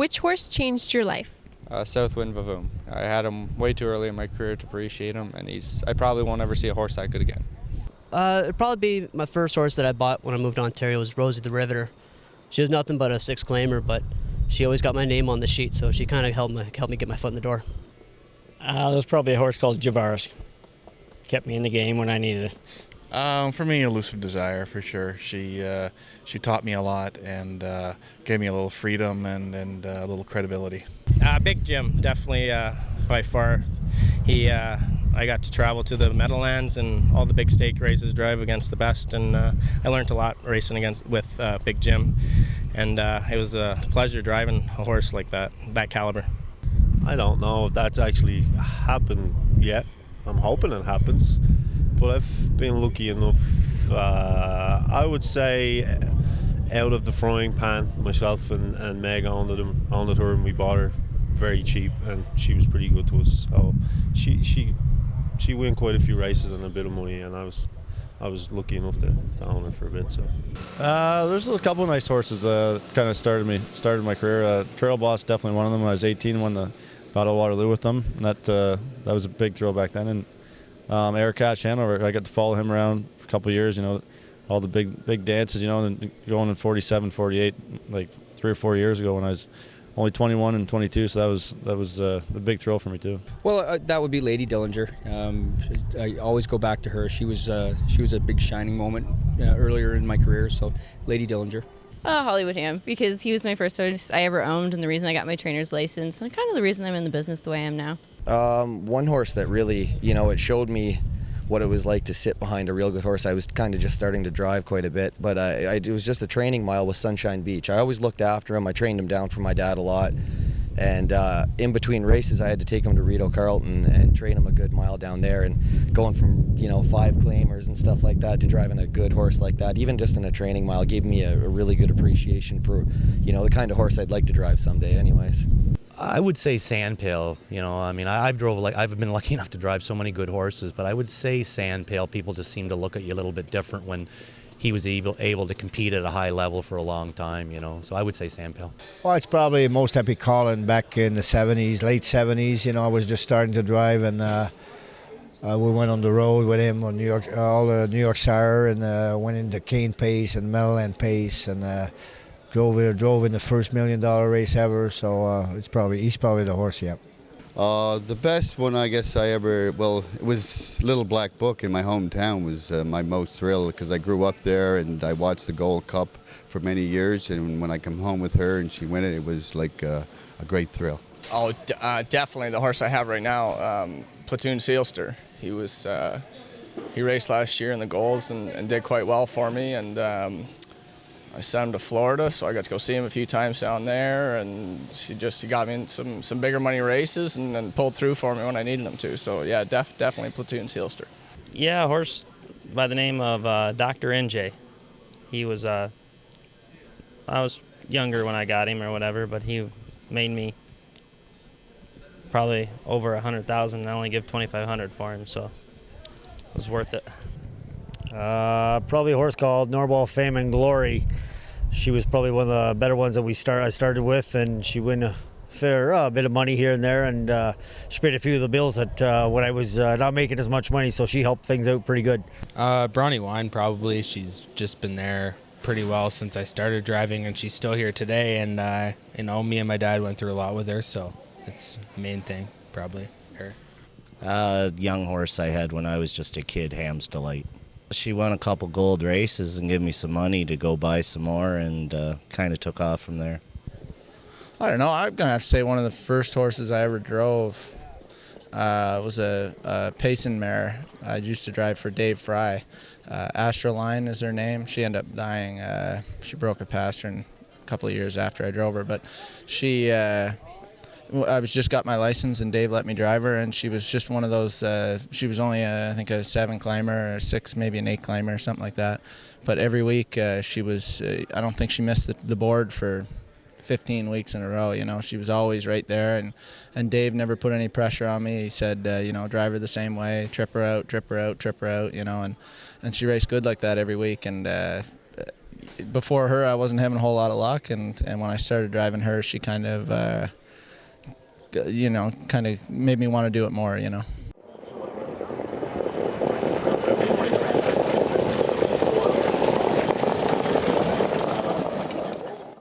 Which horse changed your life? Southwind Vavoom. I had him way too early in my career to appreciate him, and I probably won't ever see a horse that good again. It'd probably be my first horse that I bought when I moved to Ontario was Rosie the Riveter. She was nothing but a six-claimer, but she always got my name on the sheet, so she kind of helped me get my foot in the door. There's probably a horse called Javaris. Kept me in the game when I needed it. For me, Elusive Desire, for sure. She taught me a lot and gave me a little freedom and a little credibility. Big Jim, definitely by far. I got to travel to the Meadowlands and all the big stake races, drive against the best, and I learned a lot racing with Big Jim. And it was a pleasure driving a horse like that caliber. I don't know if that's actually happened yet. I'm hoping it happens. But I've been lucky enough, I would say, out of the frying pan. Myself and Meg owned her, and we bought her very cheap, and she was pretty good to us. So she won quite a few races and a bit of money, and I was lucky enough to own her for a bit. So There's a couple of nice horses that kind of started my career. Trail Boss, definitely one of them. When I was 18, won the Battle of Waterloo with them. And that was a big thrill back then. And Eric Cash Hanover, I got to follow him around for a couple of years, all the big dances, and going in 47, 48, like 3 or 4 years ago when I was only 21 and 22, so that was a big thrill for me too. Well, that would be Lady Dillinger. I always go back to her. She was a big shining moment earlier in my career, so Lady Dillinger. Hollywood Ham, because he was my first horse I ever owned and the reason I got my trainer's license and kind of the reason I'm in the business the way I am now. One horse that really, it showed me what it was like to sit behind a real good horse. I was kind of just starting to drive quite a bit, but it was just a training mile with Sunshine Beach. I always looked after him. I trained him down for my dad a lot. And in between races, I had to take him to Rideau Carleton and train him a good mile down there. And going from 5 claimers and stuff like that to driving a good horse like that, even just in a training mile, gave me a really good appreciation for the kind of horse I'd like to drive someday. Anyways, I would say Sandpail. I've been lucky enough to drive so many good horses, but I would say Sandpail. People just seem to look at you a little bit different when he was able to compete at a high level for a long time, So I would say Sandpail. Well, it's probably most epic Colin back in the 70s, late 70s. I was just starting to drive, and we went on the road with him on all the New York Sire, and went into Cane Pace and Meadowland Pace, and drove in the first $1 million race ever. So he's probably the horse, yeah. The best one I guess it was Little Black Book in my hometown was my most thrill, because I grew up there and I watched the Gold Cup for many years, and when I come home with her and she won it, it was like a great thrill. Oh, definitely the horse I have right now, Platoon Sealster. He raced last year in the Golds and did quite well for me, and I sent him to Florida, so I got to go see him a few times down there, and he got me in some bigger money races and pulled through for me when I needed him to. So yeah, definitely Platoon Sealster. Yeah, a horse by the name of Dr. NJ. He was, I was younger when I got him or whatever, but he made me probably over $100,000, and I only give $2,500 for him, so it was worth it. Probably a horse called Norwell Fame and Glory. She was probably one of the better ones that I started with, and she won a fair bit of money here and there, and she paid a few of the bills when I was not making as much money, so she helped things out pretty good. Brawny Wine, probably. She's just been there pretty well since I started driving, and she's still here today, and me and my dad went through a lot with her, so it's the main thing, probably her. Young horse I had when I was just a kid, Ham's Delight. She won a couple gold races and gave me some money to go buy some more, and kind of took off from there. I don't know. I'm going to have to say one of the first horses I ever drove was a Payson mare. I used to drive for Dave Fry. Astroline is her name. She ended up dying. She broke a pastern a couple of years after I drove her, but I just got my license and Dave let me drive her, and she was just one of those, she was only I think a 7 climber or 6, maybe an 8 climber or something like that. But every week she was, I don't think she missed the board for 15 weeks in a row. She was always right there, and Dave never put any pressure on me. He said, drive her the same way, trip her out, and she raced good like that every week. And before her, I wasn't having a whole lot of luck, and when I started driving her, she kind of, kind of made me want to do it more,